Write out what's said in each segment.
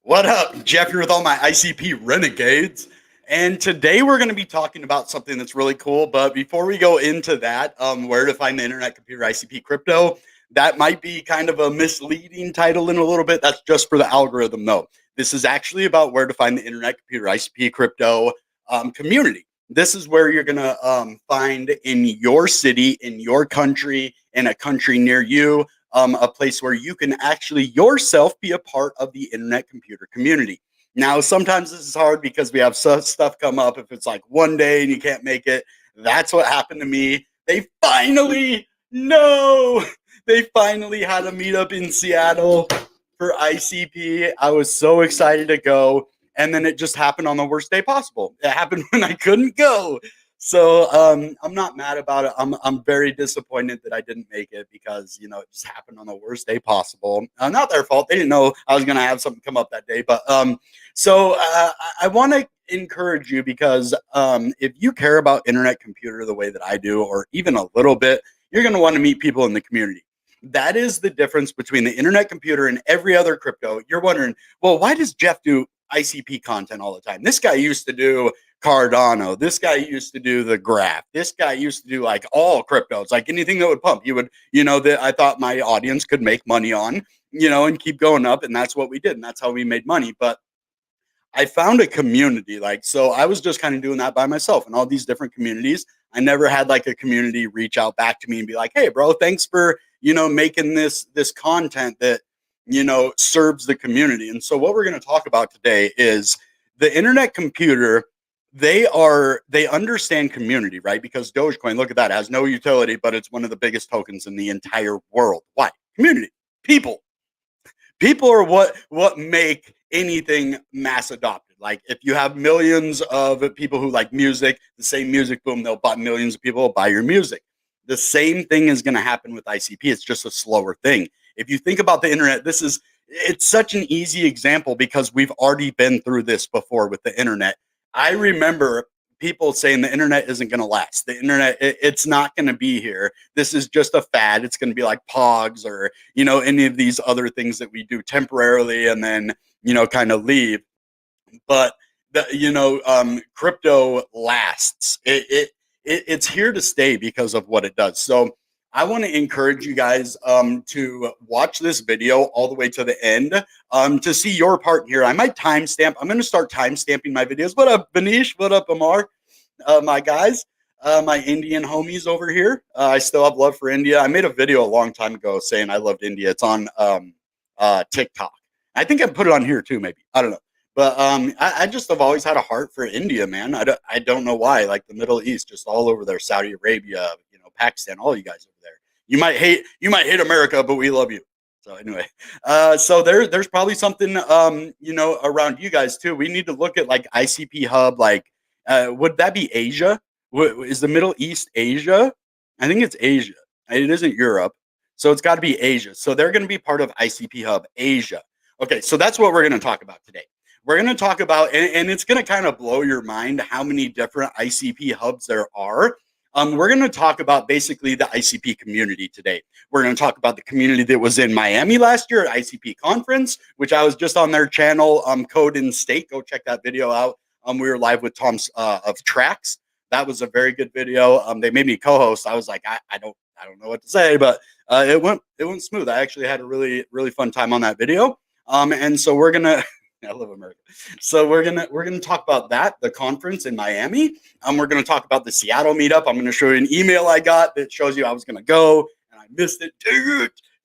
What up? Jeff here with all my ICP Renegades. And today we're going to be talking about something that's really cool. But before we go into that, where to find the internet computer ICP crypto, that might be kind of a misleading title in a little bit. That's just for the algorithm, though. This is actually about where to find the internet computer ICP crypto community. This is where you're going to find in your city, in your country, in a country near you, a place where you can actually yourself be a part of the internet computer community. Now, sometimes this is hard because we have stuff come up. If it's like one day and you can't make it, that's what happened to me. They finally had a meetup in Seattle for ICP. I was so excited to go. And then it just happened on the worst day possible. It happened when I couldn't go. So I'm not mad about it. I'm very disappointed that I didn't make it because, it just happened on the worst day possible. Not their fault. They didn't know I was going to have something come up that day. But I want to encourage you because if you care about internet computer the way that I do, or even a little bit, you're going to want to meet people in the community. That is the difference between the internet computer and every other crypto. You're wondering, well, why does Jeff do ICP content all the time? This guy used to do Cardano. This guy used to do the graph. This guy used to do like all cryptos, like anything that would pump. You would, that I thought my audience could make money on, and keep going up. And that's what we did. And that's how we made money. But I found a community, so I was just kind of doing that by myself in all these different communities. I never had like a community reach out back to me and be like, hey, bro, thanks for, making this content that, serves the community. And so what we're going to talk about today is the internet computer. They understand community, right? Because Dogecoin, look at that, has no utility, but it's one of the biggest tokens in the entire world. Why? Community. People are what make anything mass adopted. Like if you have millions of people who like music, the same music, boom, they'll buy, millions of people will buy your music. The same thing is going to happen with ICP. It's just a slower thing. If you think about the internet, it's such an easy example because we've already been through this before with the internet. I remember people saying the internet isn't going to last. The internet, it's not going to be here. This is just a fad. It's going to be like Pogs or, any of these other things that we do temporarily and then, kind of leave. But, crypto lasts. It's here to stay because of what it does. So I want to encourage you guys to watch this video all the way to the end to see your part here. I might timestamp. I'm going to start timestamping my videos. What up, Banish? What up, Amar? My guys, my Indian homies over here. I still have love for India. I made a video a long time ago saying I loved India. It's on Tik Tok. I think I put it on here too, maybe. I don't know. But I just have always had a heart for India, man. I don't know why. Like the Middle East, just all over there, Saudi Arabia, Pakistan, all you guys over there. You might hate America, but we love you. So anyway, so there's probably something around you guys too. We need to look at like ICP Hub. Like, would that be Asia? Is the Middle East Asia? I think it's Asia. It isn't Europe, so it's got to be Asia. So they're going to be part of ICP Hub Asia. Okay, so that's what we're going to talk about today. We're going to talk about, and it's going to kind of blow your mind how many different ICP hubs there are. We're going to talk about basically the ICP community today. We're going to talk about the community that was in Miami last year at ICP conference, which I was just on their channel, Code in State. Go check that video out. We were live with Tom of Tracks. That was a very good video. They made me co-host. I was like, I don't know what to say, but it went smooth. I actually had a really, really fun time on that video. And so we're gonna. I love America. So we're gonna talk about that, the conference in Miami. We're gonna talk about the Seattle meetup. I'm gonna show you an email I got that shows you I was gonna go and I missed it.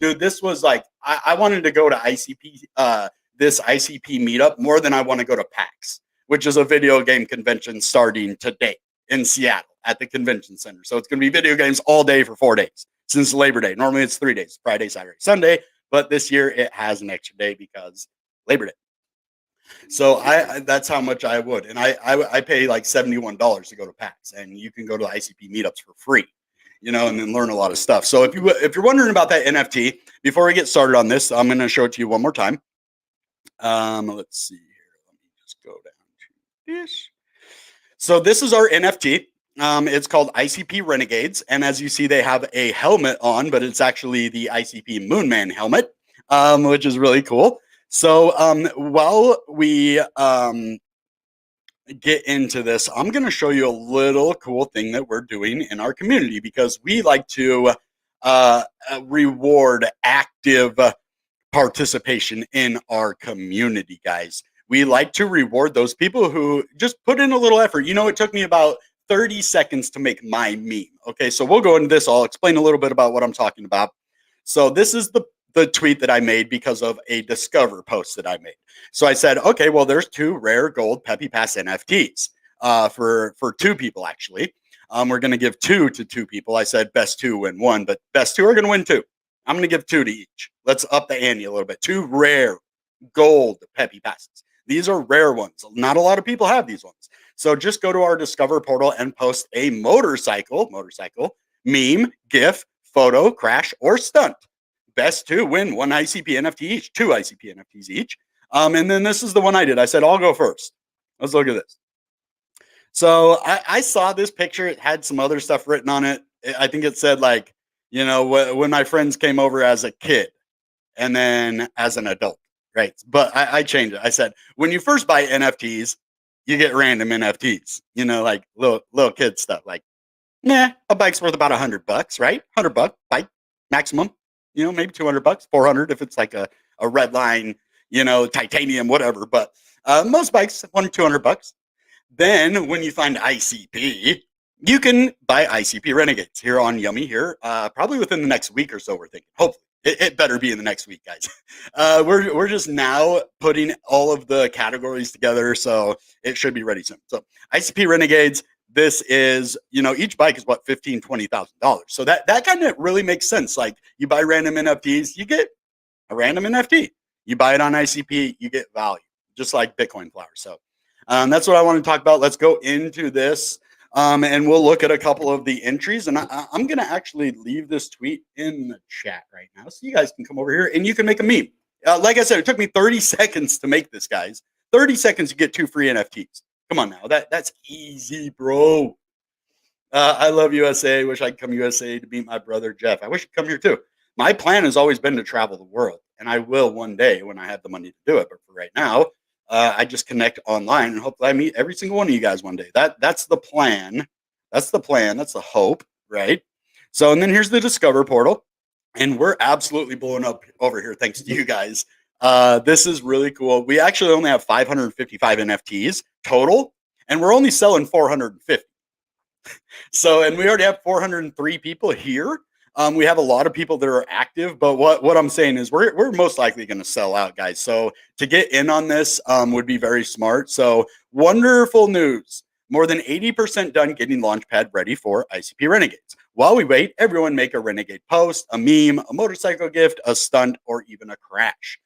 Dude, this was like I wanted to go to ICP this ICP meetup more than I want to go to PAX, which is a video game convention starting today in Seattle at the convention center. So it's gonna be video games all day for 4 days since Labor Day. Normally it's 3 days, Friday, Saturday, Sunday, but this year it has an extra day because Labor Day. So that's how much I would. And I pay like $71 to go to PAX, and you can go to the ICP meetups for free, and then learn a lot of stuff. So if you're wondering about that NFT, before we get started on this, I'm going to show it to you one more time. Let's see here. Let me just go down to this. So this is our NFT. It's called ICP Renegades. And as you see, they have a helmet on, but it's actually the ICP Moonman helmet, which is really cool. So while we get into this, I'm going to show you a little cool thing that we're doing in our community because we like to reward active participation in our community, guys. We like to reward those people who just put in a little effort. You know, it took me about 30 seconds to make my meme. Okay, so we'll go into this. I'll explain a little bit about what I'm talking about. So this is the tweet that I made because of a Discover post that I made. So I said, okay, well, there's 2 rare gold Peppy Pass NFTs for 2 people, actually. We're going to give 2 to 2 people. I said best 2 win 1, but best 2 are going to win 2. I'm going to give 2 to each. Let's up the ante a little bit. 2 rare gold Peppy Passes. These are rare ones. Not a lot of people have these ones. So just go to our Discover portal and post a motorcycle, meme, GIF, photo, crash, or stunt. Best 2 win 1 ICP NFT each, 2 ICP NFTs each. And then this is the one I did. I said, I'll go first. Let's look at this. So I saw this picture. It had some other stuff written on it. I think it said like, you know, when my friends came over as a kid and then as an adult, right? But I changed it. I said, when you first buy NFTs, you get random NFTs, you know, like little kid stuff. Like, nah, a bike's worth about $100, right? $100 bike maximum, you know, maybe $200, 400 if it's like a red line, you know, titanium, whatever. But most bikes, $100-200. Then when you find ICP, you can buy ICP Renegades here on Yummy here, probably within the next week or so, we're thinking. Hopefully. It better be in the next week, guys. We're just now putting all of the categories together, so it should be ready soon. So ICP Renegades, this is, you know, each bike is what, $15,000-$20,000. So that kind of really makes sense. Like you buy random NFTs, you get a random NFT. You buy it on ICP, you get value, just like Bitcoin flowers. So that's what I want to talk about. Let's go into this. And we'll look at a couple of the entries. And I'm going to actually leave this tweet in the chat right now so you guys can come over here and you can make a meme. Like I said, it took me 30 seconds to make this, guys. 30 seconds to get 2 free NFTs. Come on now. That's easy, bro. I love USA. Wish I could come USA to meet my brother, Jeff. I wish I'd come here too. My plan has always been to travel the world, and I will one day when I have the money to do it. But for right now, I just connect online and hopefully I meet every single one of you guys one day. That's the plan. That's the plan. That's the hope, right? So, and then here's the Discover portal, and we're absolutely blowing up over here thanks to you guys. This is really cool. We actually only have 555 NFTs total, and we're only selling 450. So, and we already have 403 people here. We have a lot of people that are active, but what I'm saying is we're most likely going to sell out, guys. So to get in on this would be very smart. So wonderful news. More than 80% done getting Launchpad ready for ICP Renegades. While we wait, everyone make a Renegade post, a meme, a motorcycle gift, a stunt, or even a crash.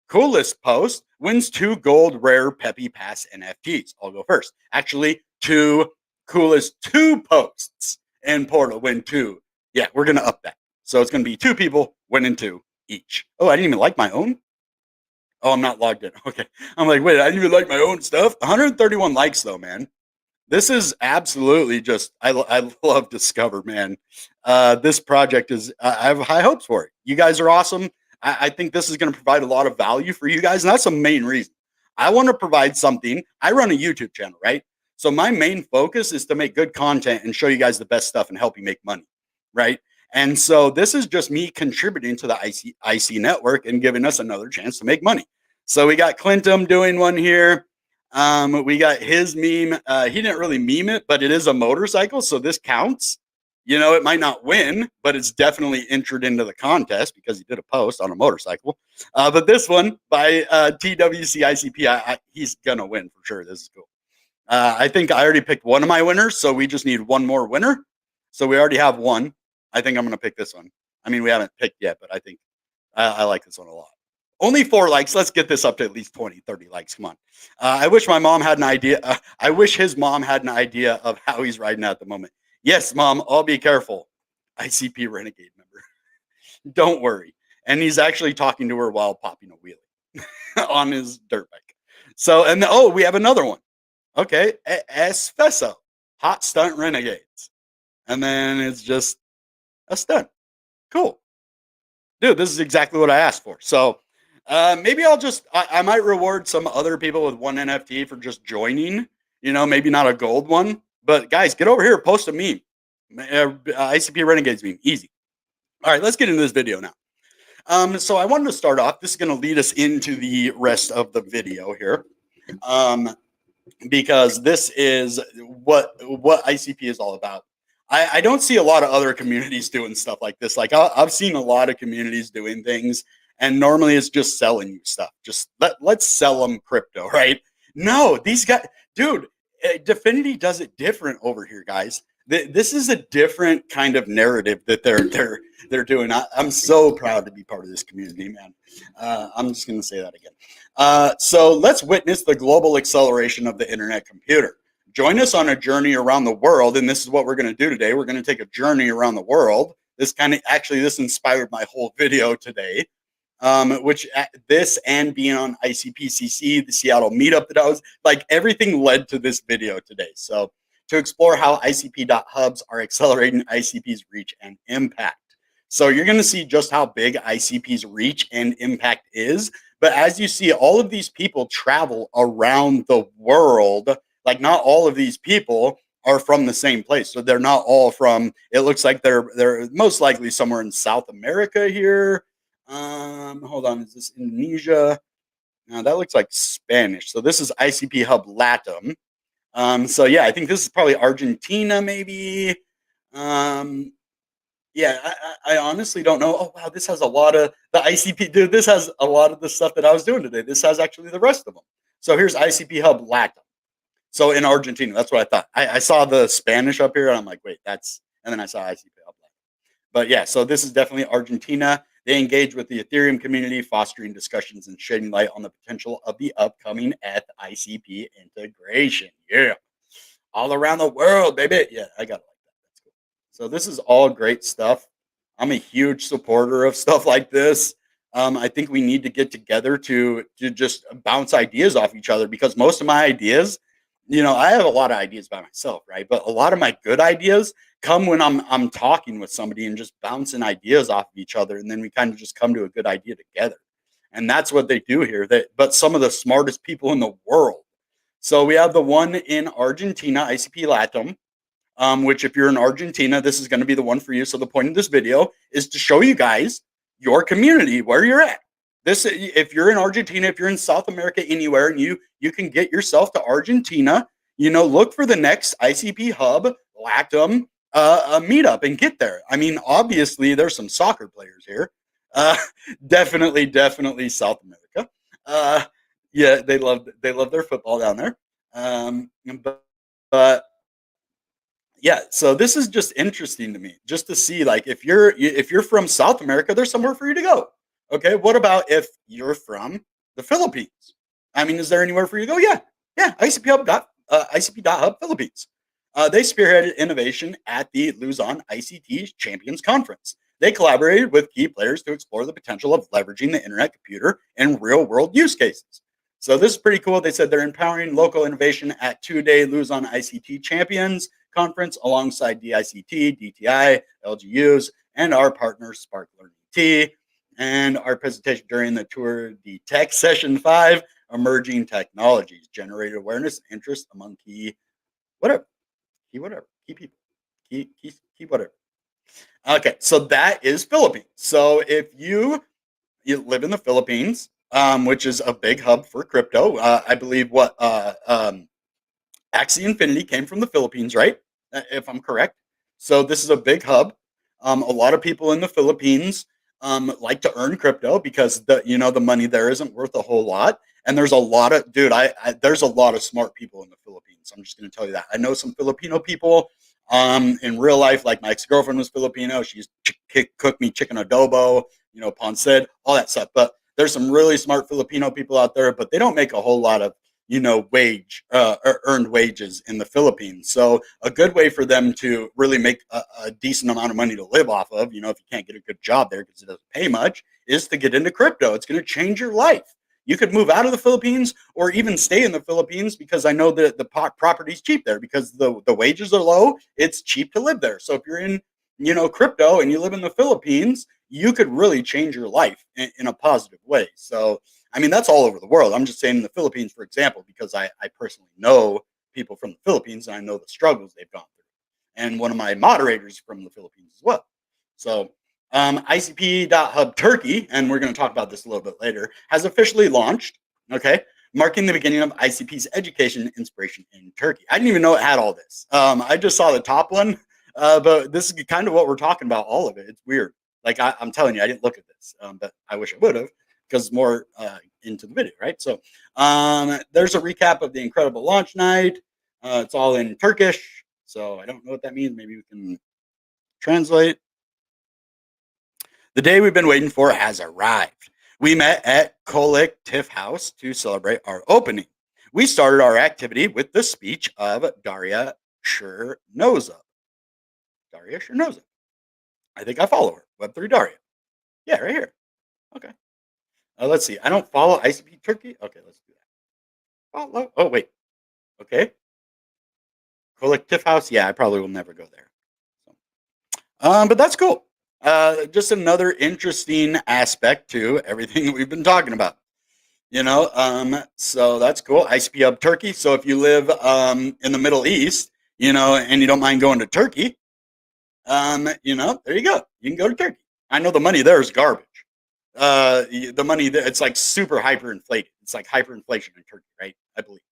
Coolest post wins 2 gold rare Peppy Pass NFTs. I'll go first. Actually, 2 coolest 2 posts in portal win 2. Yeah, we're going to up that. So it's going to be 2 people winning 2 each. Oh, I didn't even like my own. Oh, I'm not logged in. Okay. I'm like, wait, I didn't even like my own stuff. 131 likes though, man. This is absolutely just, I love Discover, man. This project is, I have high hopes for it. You guys are awesome. I think this is going to provide a lot of value for you guys. And that's the main reason. I want to provide something. I run a YouTube channel, right? So my main focus is to make good content and show you guys the best stuff and help you make money, right? And so this is just me contributing to the IC network and giving us another chance to make money. So we got Clintum doing one here. We got his meme. He didn't really meme it, but it is a motorcycle, so this counts. You know, it might not win, but it's definitely entered into the contest because he did a post on a motorcycle. But this one by TWCICP, he's gonna win for sure. This is cool. I think I already picked one of my winners, so we just need one more winner. So we already have one. I think I'm gonna pick this one. I mean, we haven't picked yet, but I think I like this one a lot. Only 4 likes. Let's get this up to at least 20, 30 likes. Come on. I wish my mom had an idea. I wish his mom had an idea of how he's riding at the moment. Yes, Mom, I'll be careful. ICP Renegade member. Don't worry. And he's actually talking to her while popping a wheelie on his dirt bike. So, and we have another one. Okay. Espresso. Hot Stunt Renegades. And then it's just a stunt. Cool. Dude, this is exactly what I asked for. So, Maybe I might reward some other people with one NFT for just joining. Maybe not a gold one, but guys, get over here, post a meme. ICP Renegades meme, easy. All right, let's get into this video now. So I wanted to start off. This is going to lead us into the rest of the video here, because this is what ICP is all about. I don't see a lot of other communities doing stuff like this. Like I've seen a lot of communities doing things, and normally it's just selling you stuff. Just let's sell them crypto, right? No, these guys, dude, Definity does it different over here, guys. This is a different kind of narrative that they're doing. I'm so proud to be part of this community, man. I'm just going to say that again. So let's witness the global acceleration of the internet computer. Join us on a journey around the world, and this is what we're going to do today. We're going to take a journey around the world. This inspired my whole video today, which this and being on ICPCC, the Seattle meetup that I was like, everything led to this video today. So to explore how ICP.hubs are accelerating ICP's reach and impact. So you're going to see just how big ICP's reach and impact is. But as you see, all of these people travel around the world. Like not all of these people are from the same place. So they're not all from, it looks like they're most likely somewhere in South America here. Hold on, is this Indonesia? No, that looks like Spanish. So this is ICP Hub Latam. So yeah, I think this is probably Argentina, maybe. Yeah, I honestly don't know. Oh wow, this has a lot of the ICP. Dude, this has a lot of the stuff that I was doing today. This has actually the rest of them. So here's ICP Hub Latam. So in Argentina, that's what I thought. I saw the Spanish up here, and I'm like, wait, and then I saw ICP Hub Latam. But yeah, so this is definitely Argentina. They engage with the Ethereum community, fostering discussions and shedding light on the potential of the upcoming ICP integration. Yeah. All around the world, baby. Yeah, I got it like that. That's cool. So this is all great stuff. I'm a huge supporter of stuff like this. I think we need to get together to just bounce ideas off each other, because most of my ideas, I have a lot of ideas by myself, right? But a lot of my good ideas come when I'm talking with somebody and just bouncing ideas off of each other, and then we kind of just come to a good idea together. And that's what they do here. But some of the smartest people in the world. So we have the one in Argentina, ICP Latam, which if you're in Argentina, this is going to be the one for you. So the point of this video is to show you guys your community, where you're at. If you're in Argentina, if you're in South America, anywhere, and you can get yourself to Argentina, look for the next ICP Hub Latam a meetup and get there. I mean, obviously there's some soccer players here. Definitely South America. Yeah, they love their football down there. But yeah, so this is just interesting to me, just to see, like, if you're from South America, there's somewhere for you to go. Okay, what about if you're from the Philippines? I mean, is there anywhere for you to go? Yeah, ICP.Hub Philippines. They spearheaded innovation at the Luzon ICT Champions Conference. They collaborated with key players to explore the potential of leveraging the internet computer in real-world use cases. So this is pretty cool. They said they're empowering local innovation at two-day Luzon ICT Champions Conference alongside DICT, DTI, LGUs, and our partner Spark Learning T. And our presentation during the Tour de Tech Session 5, Emerging Technologies, generated awareness and interest among key people, key whatever. Okay, so that is Philippines. So if you live in the Philippines, which is a big hub for crypto, I believe Axie Infinity came from the Philippines, right? If I'm correct. So this is a big hub. A lot of people in the Philippines like to earn crypto because the money there isn't worth a whole lot. And there's a lot of there's a lot of smart people in the Philippines. I'm just going to tell you that. I know some Filipino people in real life, like my ex-girlfriend was Filipino. She used to cook me chicken adobo, pancit, all that stuff. But there's some really smart Filipino people out there, but they don't make a whole lot of earned wages in the Philippines. So a good way for them to really make a decent amount of money to live off of, if you can't get a good job there because it doesn't pay much, is to get into crypto. It's going to change your life. You could move out of the Philippines or even stay in the Philippines, because I know that the property's cheap there because the wages are low. It's cheap to live there. So if you're in, crypto and you live in the Philippines, you could really change your life in a positive way. So, I mean, that's all over the world. I'm just saying in the Philippines, for example, because I personally know people from the Philippines and I know the struggles they've gone through. And one of my moderators from the Philippines as well. So, ICP.Hub Turkey, and we're going to talk about this a little bit later, has officially launched, okay, marking the beginning of ICP's education inspiration in Turkey. I didn't even know it had all this. I just saw the top one, but this is kind of what we're talking about, all of it. It's weird. Like, I'm telling you, I didn't look at this, but I wish I would have, because it's more into the video, right? So there's a recap of the incredible launch night. It's all in Turkish, so I don't know what that means. Maybe we can translate. The day we've been waiting for has arrived. We met at Kolik Tiff House to celebrate our opening. We started our activity with the speech of Daria Chernoza. Daria Chernoza. I think I follow her. Web3 Daria. Yeah, right here. Okay. Let's see. I don't follow ICP Turkey. Okay, let's do that. Follow. Oh, wait. Okay. Kolik Tiff House. Yeah, I probably will never go there. So, but that's cool. Just another interesting aspect to everything that we've been talking about, so that's cool. ICP Hub Turkey. So if you live in the Middle East, and you don't mind going to Turkey, there you go. You can go to Turkey. I know the money there is garbage. The money there, it's like super hyperinflated. It's like hyperinflation in Turkey, right? I believe.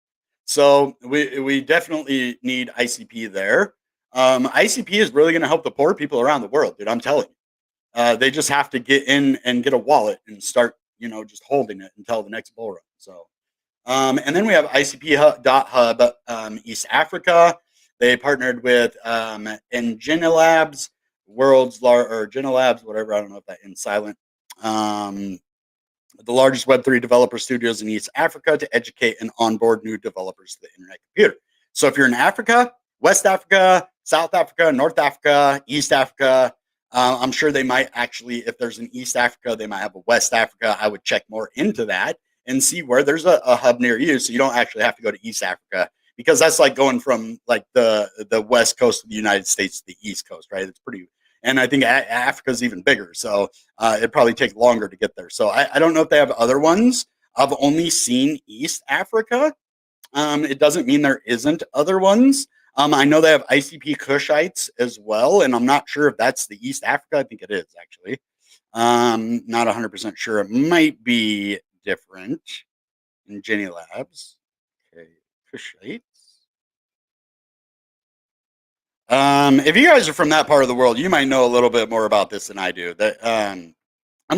So we definitely need ICP there. ICP is really going to help the poor people around the world, dude. I'm telling you. They just have to get in and get a wallet and start, just holding it until the next bull run. So, and then we have ICP.Hub East Africa. They partnered with Engina Labs, Gina Labs, whatever. I don't know if that in silent. The largest Web3 developer studios in East Africa to educate and onboard new developers to the internet computer. So if you're in Africa, West Africa, South Africa, North Africa, East Africa, I'm sure they might actually, if there's an East Africa, they might have a West Africa. I would check more into that and see where there's a hub near you, so you don't actually have to go to East Africa, because that's like going from like the West Coast of the United States to the East Coast, right? It's pretty, and I think Africa's even bigger, so it'd probably take longer to get there. So I don't know if they have other ones. I've only seen East Africa. It doesn't mean there isn't other ones. I know they have ICP Cushites as well, and I'm not sure if that's the East Africa. I think it is, actually. Not 100% sure. It might be different in Jenny Labs. Okay, Cushites. If you guys are from that part of the world, you might know a little bit more about this than I do. I'm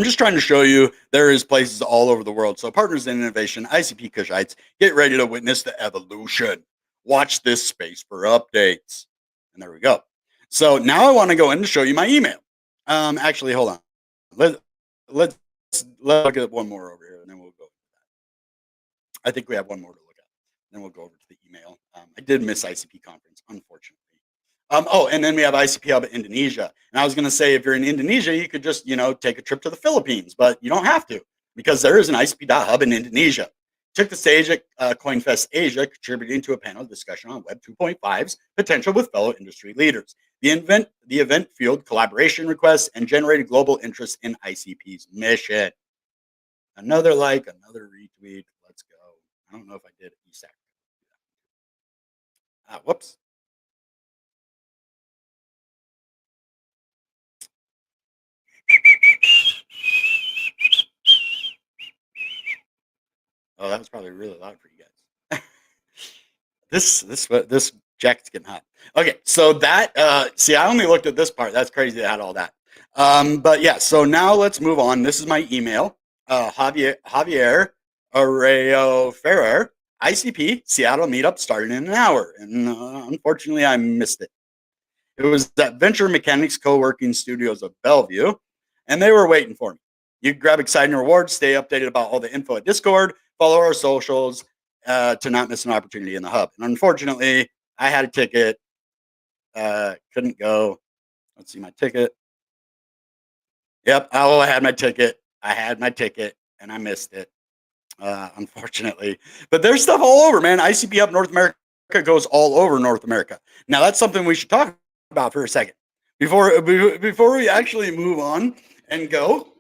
just trying to show you there is places all over the world. So partners in innovation, ICP Cushites, get ready to witness the evolution. Watch this space for updates. And there we go. So now I want to go in to show you my email. Actually, hold on. Let's look at one more over here, and then we'll go. I think we have one more to look at. Then we'll go over to the email. I did miss ICP conference, unfortunately. And then we have ICP Hub Indonesia. And I was going to say, if you're in Indonesia, you could just, take a trip to the Philippines, but you don't have to, because there is an ICP.Hub in Indonesia. Took the stage at CoinFest Asia, contributing to a panel discussion on Web 2.5's potential with fellow industry leaders. The event fueled collaboration requests and generated global interest in ICP's mission. Another like, another retweet. Let's go. I don't know if I did East Africa. Whoops. Oh, that was probably really loud for you guys. This jacket's getting hot. Okay, so that see, I only looked at this part. That's crazy. They had all that. But yeah, so now let's move on. This is my email. Javier Arreo Ferrer, ICP Seattle meetup started in an hour, and unfortunately, I missed it. It was at Venture Mechanics Co-working Studios of Bellevue, and they were waiting for me. You can grab exciting rewards, stay updated about all the info at Discord, follow our socials to not miss an opportunity in the hub. And unfortunately, I had a ticket, couldn't go. Let's see my ticket. Yep, I had my ticket. I had my ticket, and I missed it, unfortunately. But there's stuff all over, man. ICP Hub North America goes all over North America. Now, that's something we should talk about for a second. Before we actually move on, and go.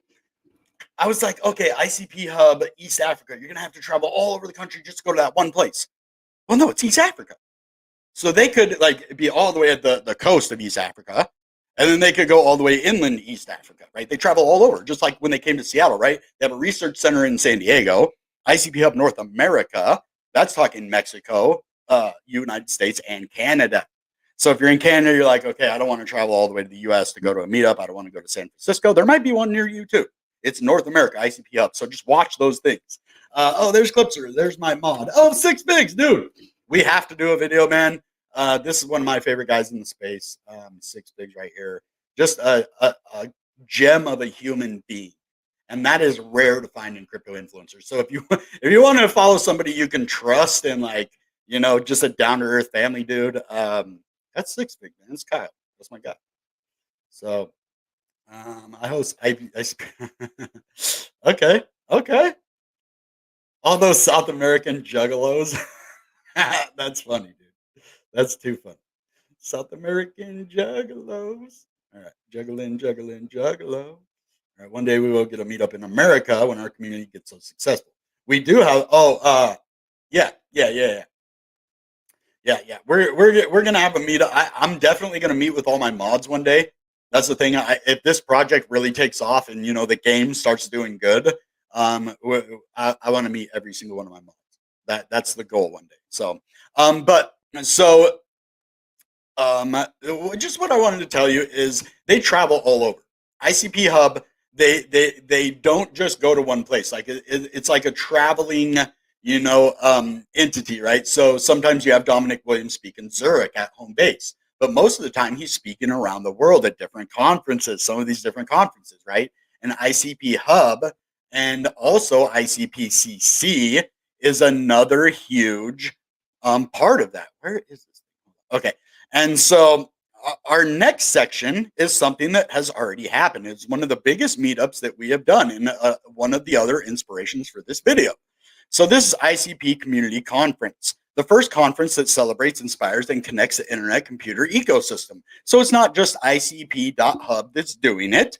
I was like, okay, ICP Hub East Africa. You're gonna have to travel all over the country just to go to that one place. Well, no, it's East Africa. So they could like be all the way at the coast of East Africa, and then they could go all the way inland East Africa, right? They travel all over, just like when they came to Seattle, right? They have a research center in San Diego, ICP Hub North America. That's talking Mexico, United States, and Canada. So if you're in Canada, you're like, okay, I don't want to travel all the way to the U.S. to go to a meetup. I don't want to go to San Francisco. There might be one near you too. It's North America, ICP Hub. So just watch those things. Oh, there's Clipser. There's my mod. Oh, Six Bigs, dude. We have to do a video, man. This is one of my favorite guys in the space. Six Bigs right here. Just a gem of a human being. And that is rare to find in crypto influencers. So if you want to follow somebody you can trust and like, just a down to earth family dude, that's Six Bigs, man. It's Kyle. That's my guy. So I host okay. All those South American juggalos. That's funny, dude. That's too funny. South American juggalos. All right, juggling, juggalo. All right, one day we will get a meetup in America when our community gets so successful. We do have. Yeah. We're gonna have a meetup. I'm definitely gonna meet with all my mods one day. That's the thing. If this project really takes off and the game starts doing good, I want to meet every single one of my mods. That's the goal one day. So, just what I wanted to tell you is they travel all over. ICP Hub. They don't just go to one place. Like it's like a traveling entity, right? So sometimes you have Dominic Williams speak in Zurich at home base, but most of the time he's speaking around the world at different conferences, some of these different conferences, right? And ICP Hub and also ICPCC is another huge part of that. Where is this? Okay. And so our next section is something that has already happened. It's one of the biggest meetups that we have done and one of the other inspirations for this video. So this is ICP Community Conference, the first conference that celebrates, inspires, and connects the internet computer ecosystem. So it's not just ICP.Hub that's doing it.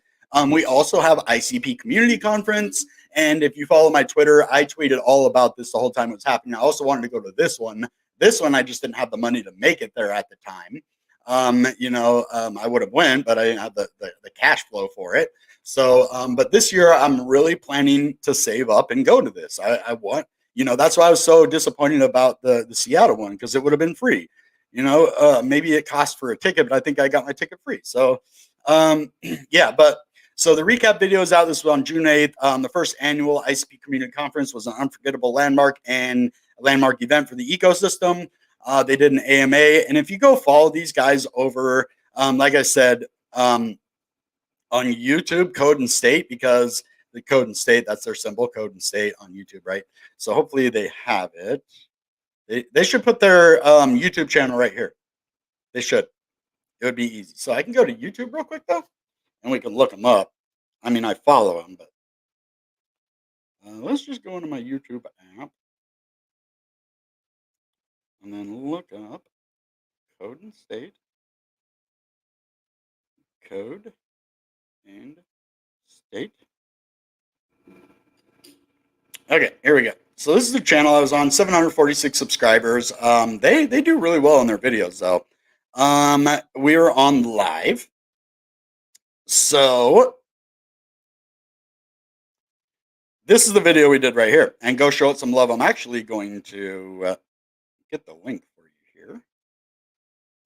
We also have ICP Community Conference. And if you follow my Twitter, I tweeted all about this the whole time it was happening. I also wanted to go to this one. This one, I just didn't have the money to make it there at the time. I would have went, but I didn't have the cash flow for it. So, but this year I'm really planning to save up and go to this. I want, that's why I was so disappointed about the Seattle one, because it would have been free. Maybe it cost for a ticket, but I think I got my ticket free. So, yeah, but so the recap video is out. This was on June 8th. The first annual ICP Community Conference was an unforgettable landmark and a landmark event for the ecosystem. They did an AMA. And if you go follow these guys over, like I said, on YouTube, Code and State, because the Code and State, that's their symbol, Code and State on YouTube, right? So hopefully they have it. They should put their YouTube channel right here. They should. It would be easy. So I can go to YouTube real quick, though, and we can look them up. I mean, I follow them, but let's just go into my YouTube app and then look up Code and State. Code and State. Okay, here we go. So this is the channel I was on, 746 subscribers. They do really well on their videos, though. We were on live. So this is the video we did right here. And go show it some love. I'm actually going to get the link for you here.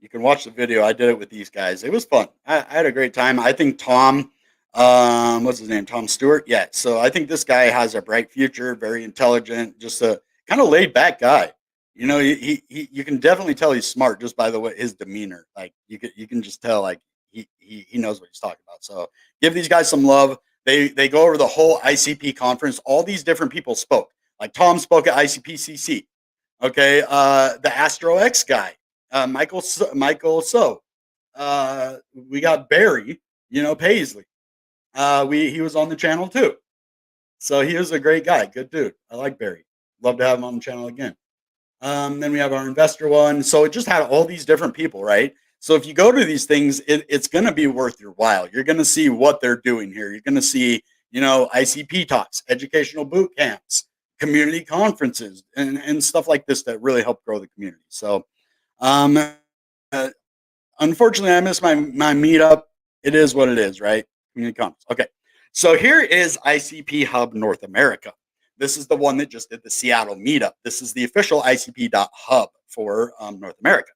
You can watch the video. I did it with these guys. It was fun. I had a great time. I think Tom, what's his name? Tom Stewart. Yeah. So I think this guy has a bright future, very intelligent, just a kind of laid back guy. You can definitely tell he's smart just by the way his demeanor. Like you can just tell like he knows what he's talking about. So give these guys some love. They go over the whole ICP conference. All these different people spoke. Like Tom spoke at ICPCC. Okay, the Astro X guy, Michael So. We got Barry, Paisley. He was on the channel too. So he was a great guy, good dude. I like Barry. Love to have him on the channel again. Then we have our investor one. So it just had all these different people, right? So if you go to these things, it's going to be worth your while. You're going to see what they're doing here. You're going to see, ICP talks, educational boot camps, community conferences, and stuff like this that really help grow the community. So, um, uh, unfortunately, I missed my meetup. It is what it is, right? Community conference. Okay. So here is ICP Hub North America. This is the one that just did the Seattle meetup. This is the official ICP.Hub for North America.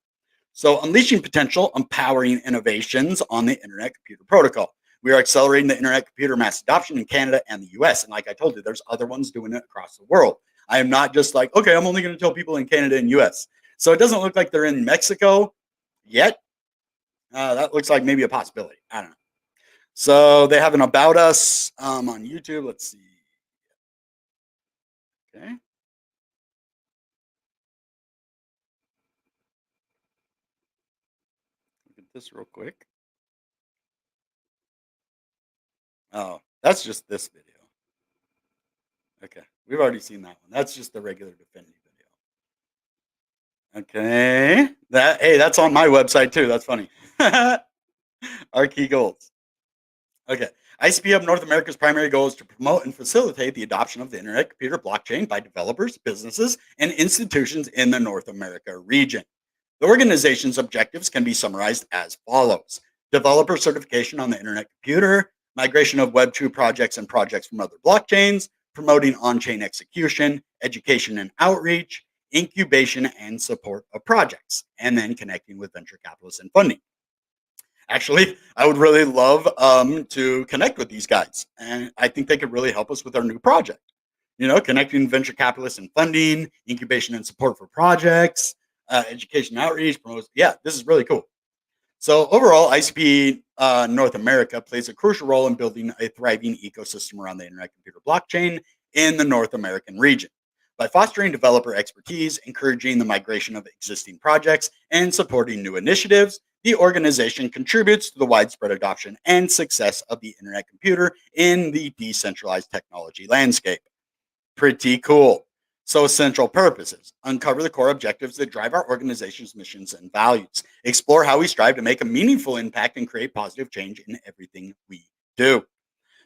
So unleashing potential, empowering innovations on the Internet Computer Protocol. We are accelerating the Internet Computer mass adoption in Canada and the US. And like I told you, there's other ones doing it across the world. I am not just like, okay, I'm only going to tell people in Canada and US. So it doesn't look like they're in Mexico yet. That looks like maybe a possibility. I don't know. So they have an about us on YouTube. Let's see. Okay. Look at this real quick. Oh, that's just this video. Okay. We've already seen that one. That's just the regular Definity video. Okay. That's on my website too. That's funny. Our key goals. Okay. ICP Hub North America's primary goal is to promote and facilitate the adoption of the Internet Computer blockchain by developers, businesses, and institutions in the North America region. The organization's objectives can be summarized as follows: developer certification on the Internet Computer, migration of Web2 projects and projects from other blockchains, promoting on-chain execution, education and outreach, incubation and support of projects, and then connecting with venture capitalists and funding. Actually, I would really love to connect with these guys, and I think they could really help us with our new project. Connecting venture capitalists and funding, incubation and support for projects, education outreach, promotes. Yeah, this is really cool. So overall, ICP North America plays a crucial role in building a thriving ecosystem around the Internet Computer blockchain in the North American region. By fostering developer expertise, encouraging the migration of existing projects, and supporting new initiatives, the organization contributes to the widespread adoption and success of the Internet Computer in the decentralized technology landscape. Pretty cool. So essential purposes: uncover the core objectives that drive our organization's missions and values, explore how we strive to make a meaningful impact and create positive change in everything we do.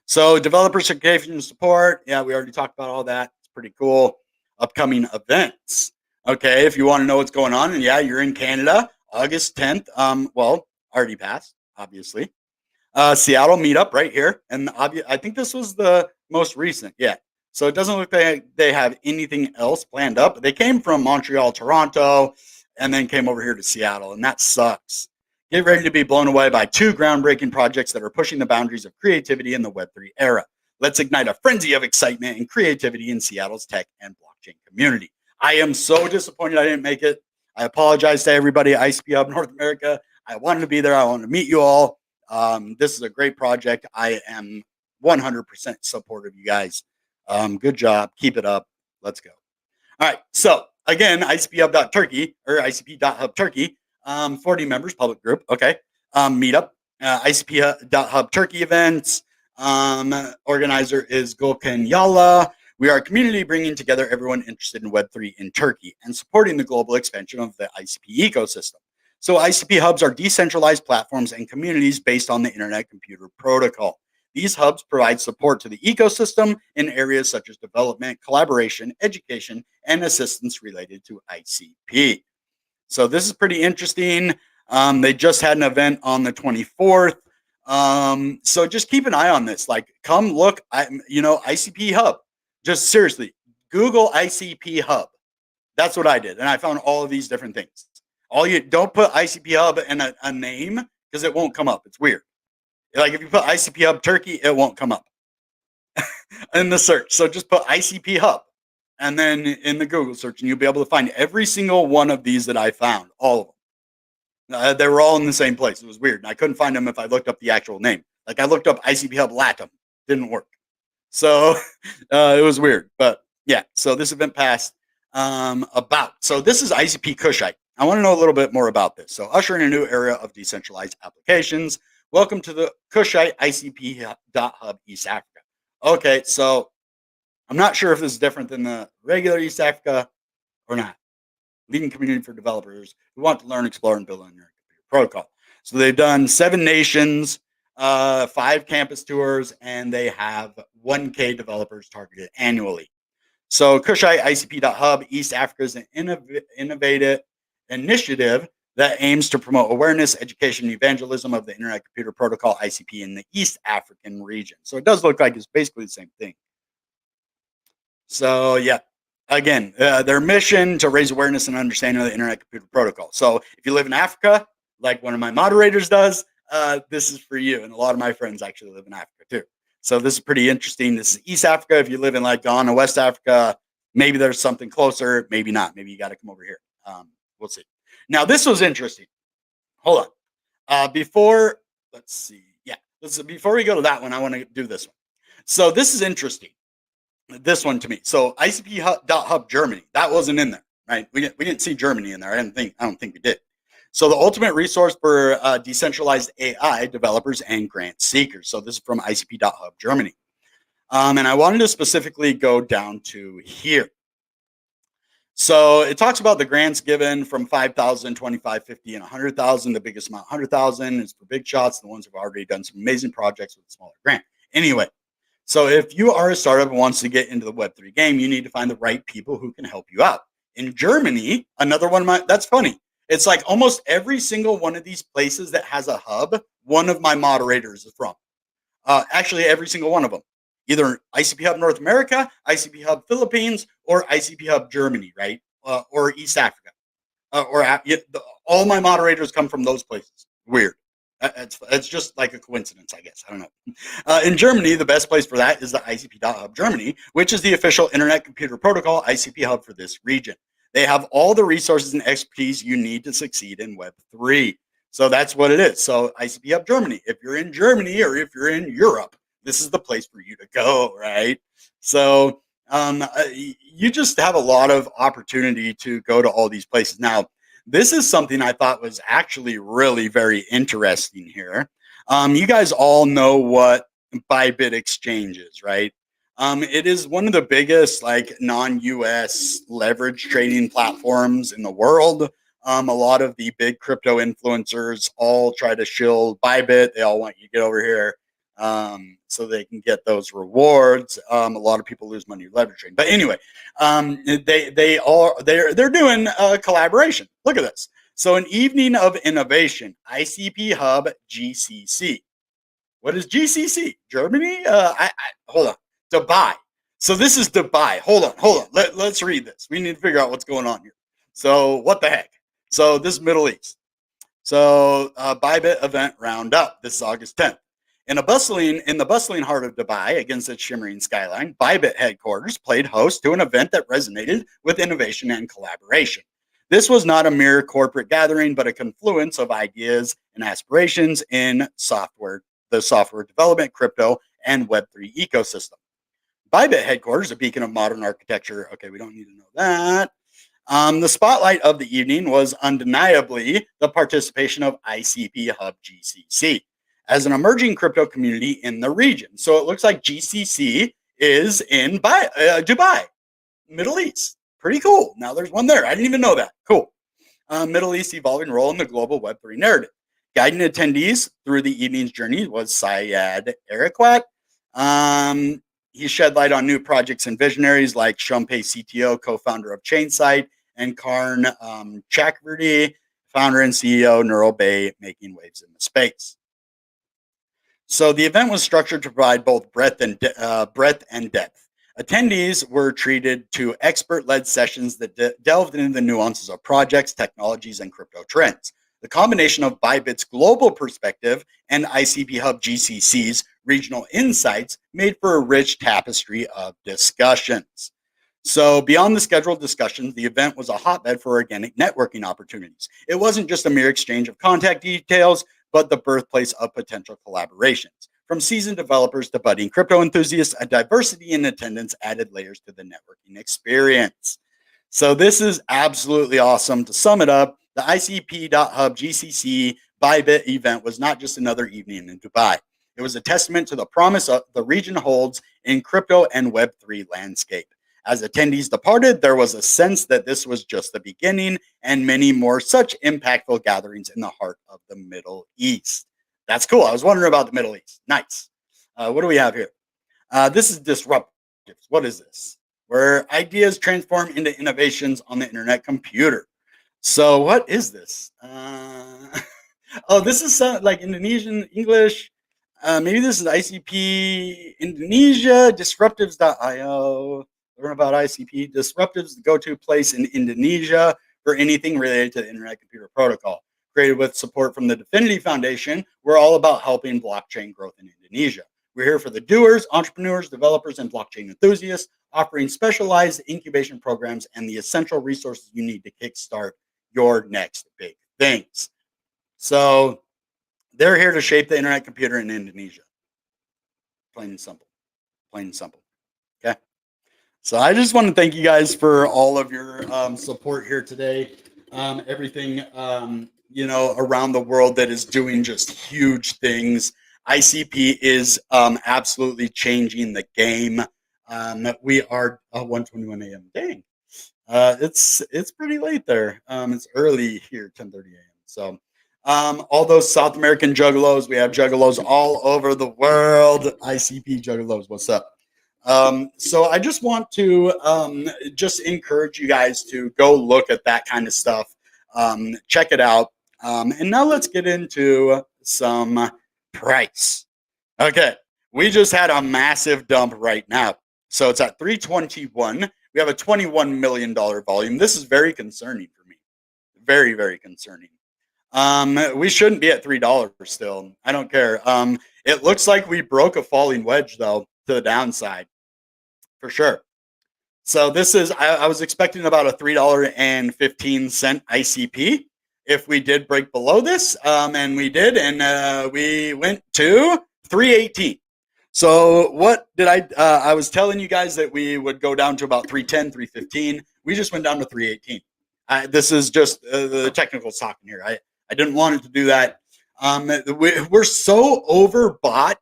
So developer certification and support, yeah, we already talked about all that. It's pretty cool. Upcoming events. Okay, if you want to know what's going on, and yeah, you're in Canada, August 10th. Well, already passed, obviously. Seattle meetup right here, and I think this was the most recent. Yeah, so it doesn't look like they have anything else planned up. They came from Montreal, Toronto, and then came over here to Seattle, and that sucks. Get ready to be blown away by two groundbreaking projects that are pushing the boundaries of creativity in the Web3 era. Let's ignite a frenzy of excitement and creativity in Seattle's tech and blockchain community. I am so disappointed I didn't make it. I apologize to everybody at ICP Hub North America. I wanted to be there. I wanted to meet you all. This is a great project. I am 100% supportive of you guys. Good job. Keep it up. Let's go. All right. So again, ICP.Hub.Turkey or ICP.Hub Turkey, 40 members, public group. Okay. Meetup, ICP.Hub Turkey events. Organizer is Gulken Yalla. We are a community bringing together everyone interested in Web3 in Turkey and supporting the global expansion of the ICP ecosystem. So ICP hubs are decentralized platforms and communities based on the Internet Computer Protocol. These hubs provide support to the ecosystem in areas such as development, collaboration, education, and assistance related to ICP. So this is pretty interesting. They just had an event on the 24th. So just keep an eye on this. Like, come look, ICP Hub. Just seriously, Google ICP Hub. That's what I did. And I found all of these different things. Don't put ICP Hub in a name because it won't come up. It's weird. Like if you put ICP Hub Turkey, it won't come up in the search. So just put ICP Hub and then in the Google search, and you'll be able to find every single one of these that I found, all of them. They were all in the same place. It was weird. And I couldn't find them if I looked up the actual name. Like I looked up ICP Hub Latam. Didn't work. So it was weird. But yeah, so this event passed. So this is ICP Kushite. I want to know a little bit more about this. So ushering a new era of decentralized applications. Welcome to the Kushite ICP.Hub East Africa. Okay, so I'm not sure if this is different than the regular East Africa or not. Leading community for developers who want to learn, explore, and build on your computer protocol. So they've done 7 nations, 5 campus tours, and they have 1K developers targeted annually. So Kushite ICP.Hub East Africa is an innovative initiative that aims to promote awareness, education, and evangelism of the Internet Computer Protocol ICP in the East African region. So it does look like it's basically the same thing. So yeah, again, their mission to raise awareness and understanding of the Internet Computer Protocol. So if you live in Africa, like one of my moderators does, this is for you. And a lot of my friends actually live in Africa too. So this is pretty interesting. This is East Africa. If you live in like Ghana, West Africa, maybe there's something closer, maybe not. Maybe you got to come over here. We'll see. Now this was interesting. Hold on. Before we go to that one, I want to do this one. So this is interesting. This one to me. So ICP.Hub Germany, that wasn't in there, right? We didn't see Germany in there. I don't think we did. So the ultimate resource for decentralized AI developers and grant seekers. So this is from ICP.Hub Germany. And I wanted to specifically go down to here. So it talks about the grants given from 5,000, 25, 50, and 100,000. The biggest amount, 100,000, is for big shots, the ones who've already done some amazing projects with a smaller grant. Anyway, so if you are a startup who wants to get into the Web3 game, you need to find the right people who can help you out. In Germany, another one of my, that's funny. It's like almost every single one of these places that has a hub, one of my moderators is from. Actually, every single one of them. Either ICP Hub North America, ICP Hub Philippines, or ICP Hub Germany, right? Or East Africa. All my moderators come from those places. Weird. It's just like a coincidence, I guess. I don't know. In Germany, the best place for that is the ICP.Hub Germany, which is the official Internet Computer Protocol ICP Hub for this region. They have all the resources and expertise you need to succeed in Web3. So that's what it is. So ICP Hub Germany, if you're in Germany or if you're in Europe, this is the place for you to go, right? So you just have a lot of opportunity to go to all these places. Now, this is something I thought was actually really very interesting here. You guys all know what Bybit Exchange is, right? It is one of the biggest like non-US leverage trading platforms in the world. A lot of the big crypto influencers all try to shill Bybit. They all want you to get over here so they can get those rewards. A lot of people lose money leverage trading. But anyway, they're doing a collaboration. Look at this. So an evening of innovation, ICP Hub GCC. What is GCC? Germany? Hold on. Dubai. So this is Dubai. Hold on. Let's read this. We need to figure out what's going on here. So what the heck? So this is Middle East. So Bybit event roundup. This is August 10th. In the bustling heart of Dubai, against its shimmering skyline, Bybit headquarters played host to an event that resonated with innovation and collaboration. This was not a mere corporate gathering, but a confluence of ideas and aspirations in the software development, crypto, and Web3 ecosystem. Bybit headquarters, a beacon of modern architecture. Okay, we don't need to know that. The spotlight of the evening was undeniably the participation of ICP Hub GCC as an emerging crypto community in the region. So it looks like GCC is in Dubai, Middle East. Pretty cool. Now there's one there. I didn't even know that. Cool. Middle East evolving role in the global Web3 narrative. Guiding attendees through the evening's journey was Syed Araquat. He shed light on new projects and visionaries like Shumpei CTO, co-founder of Chainsight, and Karn Chakravarty, founder and CEO, NeuralBay, making waves in the space. So the event was structured to provide both breadth and depth. Attendees were treated to expert-led sessions that delved into the nuances of projects, technologies, and crypto trends. The combination of Bybit's global perspective and ICP Hub GCC's regional insights made for a rich tapestry of discussions. So beyond the scheduled discussions, the event was a hotbed for organic networking opportunities. It wasn't just a mere exchange of contact details, but the birthplace of potential collaborations. From seasoned developers to budding crypto enthusiasts, a diversity in attendance added layers to the networking experience. So this is absolutely awesome. To sum it up, the ICP.Hub GCC Bybit event was not just another evening in Dubai. It was a testament to the promise of the region holds in crypto and Web3 landscape. As attendees departed, there was a sense that this was just the beginning and many more such impactful gatherings in the heart of the Middle East. That's cool. I was wondering about the Middle East. Nice. What do we have here? This is disruptive. What is this? Where ideas transform into innovations on the internet computer. So what is this? Oh, this is like Indonesian English. Maybe this is ICP Indonesia, disruptives.io. Learn about ICP. Disruptives, the go-to place in Indonesia for anything related to the Internet Computer Protocol. Created with support from the Definity Foundation, we're all about helping blockchain growth in Indonesia. We're here for the doers, entrepreneurs, developers, and blockchain enthusiasts, offering specialized incubation programs and the essential resources you need to kickstart your next big things. So they're here to shape the internet computer in Indonesia. Plain and simple. Plain and simple. Okay. So I just want to thank you guys for all of your support here today. Everything, around the world that is doing just huge things. ICP is absolutely changing the game. We are 1:21 a.m. Dang. It's pretty late there. It's early here, 10:30 a.m. So all those South American juggalos, we have juggalos all over the world. ICP juggalos, what's up? So I just want to just encourage you guys to go look at that kind of stuff. Check it out. And now let's get into some price. Okay, we just had a massive dump right now. So it's at 321. We have a $21 million volume. This is very concerning for me. Very, very concerning. We shouldn't be at $3 still. I don't care. It looks like we broke a falling wedge, though, to the downside, for sure. So this is, I was expecting about a $3.15 ICP if we did break below this, and we did, and we went to 318. So what did I was telling you guys that we would go down to about 310, 315. We just went down to 318. This is just the technical talking here. I didn't want it to do that. We're so overbought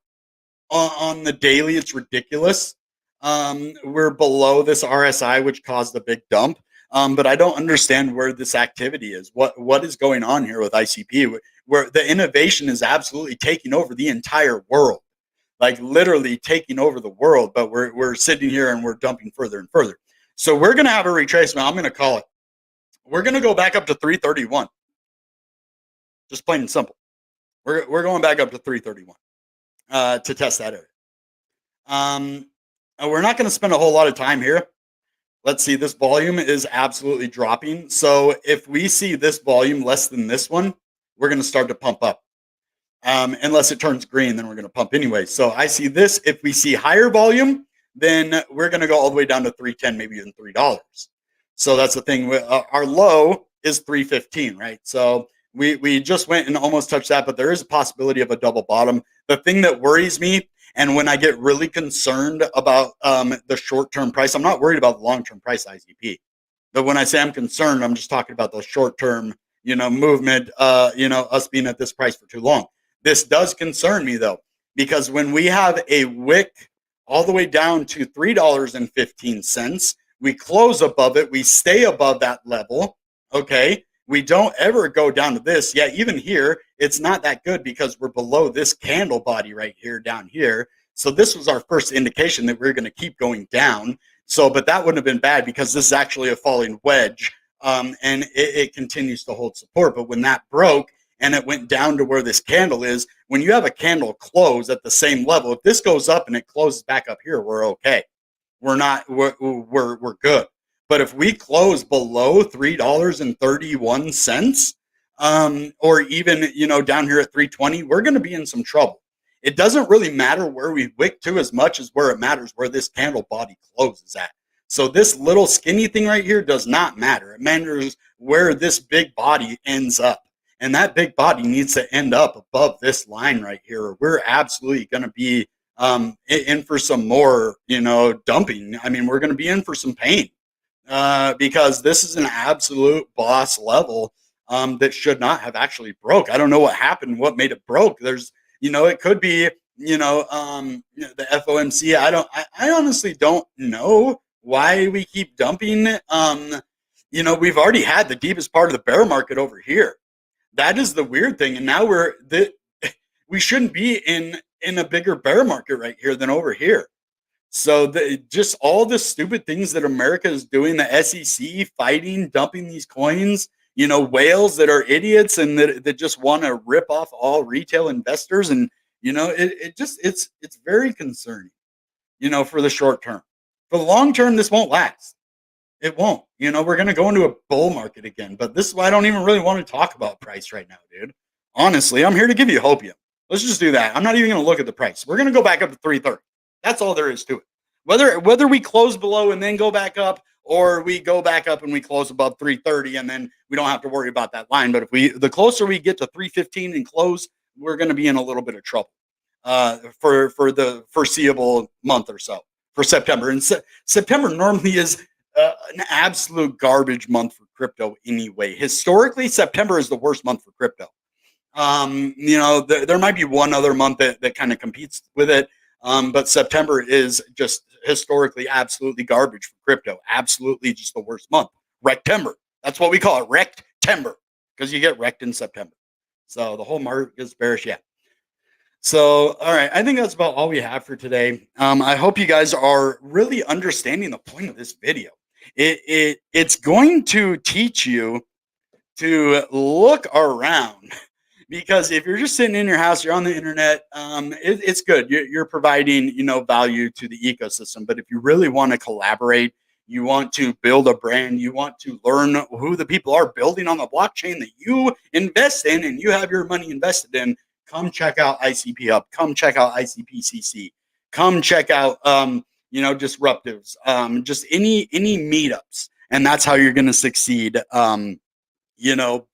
on the daily. It's ridiculous. We're below this RSI, which caused a big dump. But I don't understand where this activity is. What is going on here with ICP? Where the innovation is absolutely taking over the entire world. Like literally taking over the world, but we're sitting here and we're dumping further and further. So we're going to have a retracement. I'm going to call it. We're going to go back up to 331. Just plain and simple. We're going back up to 331 to test that area. And we're not going to spend a whole lot of time here. Let's see. This volume is absolutely dropping. So if we see this volume less than this one, we're going to start to pump up. Unless it turns green, then we're going to pump anyway. So I see this. If we see higher volume, then we're going to go all the way down to 310, maybe even $3. So that's the thing. Our low is 315, right? So we just went and almost touched that, but there is a possibility of a double bottom. The thing that worries me, and when I get really concerned about the short-term price, I'm not worried about the long-term price ICP. But when I say I'm concerned, I'm just talking about the short-term, movement, us being at this price for too long. This does concern me, though, because when we have a wick all the way down to $3.15, we close above it. We stay above that level, okay? We don't ever go down to this. Yeah, even here, it's not that good because we're below this candle body right here, down here. So this was our first indication that we're going to keep going down. So, but that wouldn't have been bad because this is actually a falling wedge, and it continues to hold support. But when that broke, and it went down to where this candle is, when you have a candle close at the same level, if this goes up and it closes back up here, we're okay. We're good. But if we close below $3.31, or even, down here at 320, we're going to be in some trouble. It doesn't really matter where we wick to as much as where it matters where this candle body closes at. So this little skinny thing right here does not matter. It matters where this big body ends up. And that big body needs to end up above this line right here. We're absolutely going to be in for some more, dumping. I mean, we're going to be in for some pain because this is an absolute boss level that should not have actually broke. I don't know what happened, what made it broke. There's, it could be, the FOMC. I honestly don't know why we keep dumping. We've already had the deepest part of the bear market over here. That is the weird thing. And now we shouldn't be in a bigger bear market right here than over here. So just all the stupid things that America is doing, the SEC fighting, dumping these coins, whales that are idiots and that just want to rip off all retail investors. And, it's very concerning, for the short term. For the long term, this won't last. It won't. We're going to go into a bull market again. But this is why I don't even really want to talk about price right now, dude. Honestly, I'm here to give you hopium. Let's just do that. I'm not even going to look at the price. We're going to go back up to 330. That's all there is to it. Whether we close below and then go back up, or we go back up and we close above 330, and then we don't have to worry about that line. But the closer we get to 315 and close, we're going to be in a little bit of trouble for the foreseeable month or so for September. And September normally is an absolute garbage month for crypto anyway. Historically, September is the worst month for crypto. There might be one other month that kind of competes with it. But September is just historically absolutely garbage for crypto. Absolutely just the worst month. Rectember. That's what we call it. Rectember. Because you get wrecked in September. So the whole market is bearish. Yeah. So, all right. I think that's about all we have for today. I hope you guys are really understanding the point of this video. It's going to teach you to look around. Because if you're just sitting in your house, you're on the internet, it's good. You're providing, value to the ecosystem. But if you really want to collaborate, you want to build a brand, you want to learn who the people are building on the blockchain that you invest in and you have your money invested in, come check out ICP Hub. Come check out ICPCC. Come check out, disruptives, just any meetups. And that's how you're going to succeed,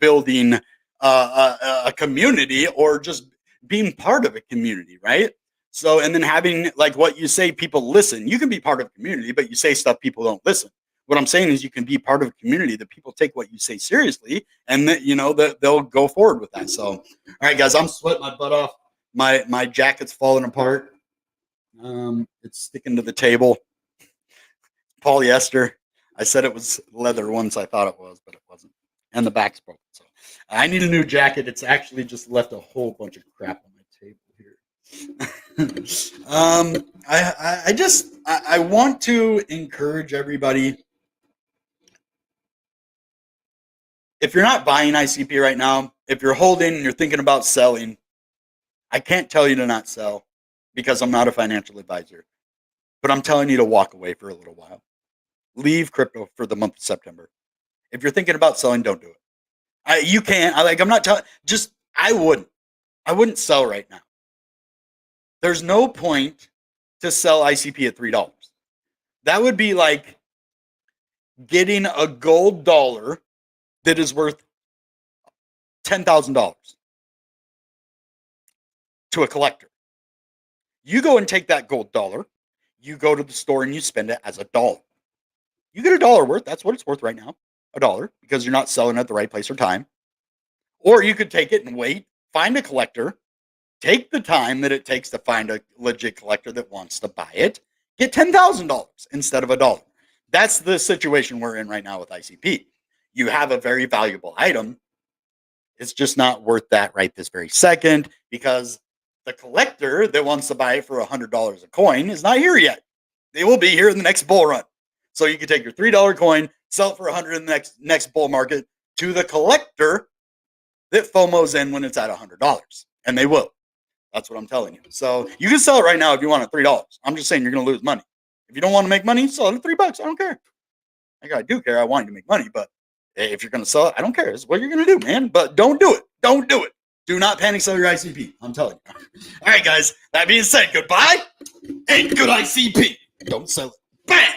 building a community or just being part of a community, right? So, and then having like what you say, people listen. You can be part of a community, but you say stuff people don't listen. What I'm saying is you can be part of a community that people take what you say seriously, and that they'll go forward with that. So, all right, guys, I'm sweating my butt off. My jacket's falling apart. It's sticking to the table. Polyester. I said it was leather once. I thought it was, but it wasn't. And the back's broken. So I need a new jacket. It's actually just left a whole bunch of crap on my table here. I want to encourage everybody. If you're not buying ICP right now, if you're holding and you're thinking about selling, I can't tell you to not sell because I'm not a financial advisor. But I'm telling you to walk away for a little while. Leave crypto for the month of September. If you're thinking about selling, don't do it. You can't. I'm not telling. Just I wouldn't sell right now. There's no point to sell ICP at $3. That would be like getting a gold dollar that is worth $10,000 to a collector. You go and take that gold dollar. You go to the store and you spend it as $1. You get $1 worth. That's what it's worth right now. $1, because you're not selling at the right place or time. Or you could take it and wait, find a collector, take the time that it takes to find a legit collector that wants to buy it, get $10,000 instead of $1. That's the situation we're in right now with ICP. You have a very valuable item. It's just not worth that right this very second because the collector that wants to buy it for $100 a coin is not here yet. They will be here in the next bull run. So you can take your $3 coin, sell it for $100 in the next bull market to the collector that FOMO's in when it's at $100. And they will. That's what I'm telling you. So you can sell it right now if you want it $3. I'm just saying you're going to lose money. If you don't want to make money, sell it at $3. I don't care. Like I do care. I want you to make money. But if you're going to sell it, I don't care. It's what you're going to do, man. But don't do it. Don't do it. Do not panic sell your ICP. I'm telling you. All right, guys. That being said, goodbye and good ICP. Don't sell it. Bam!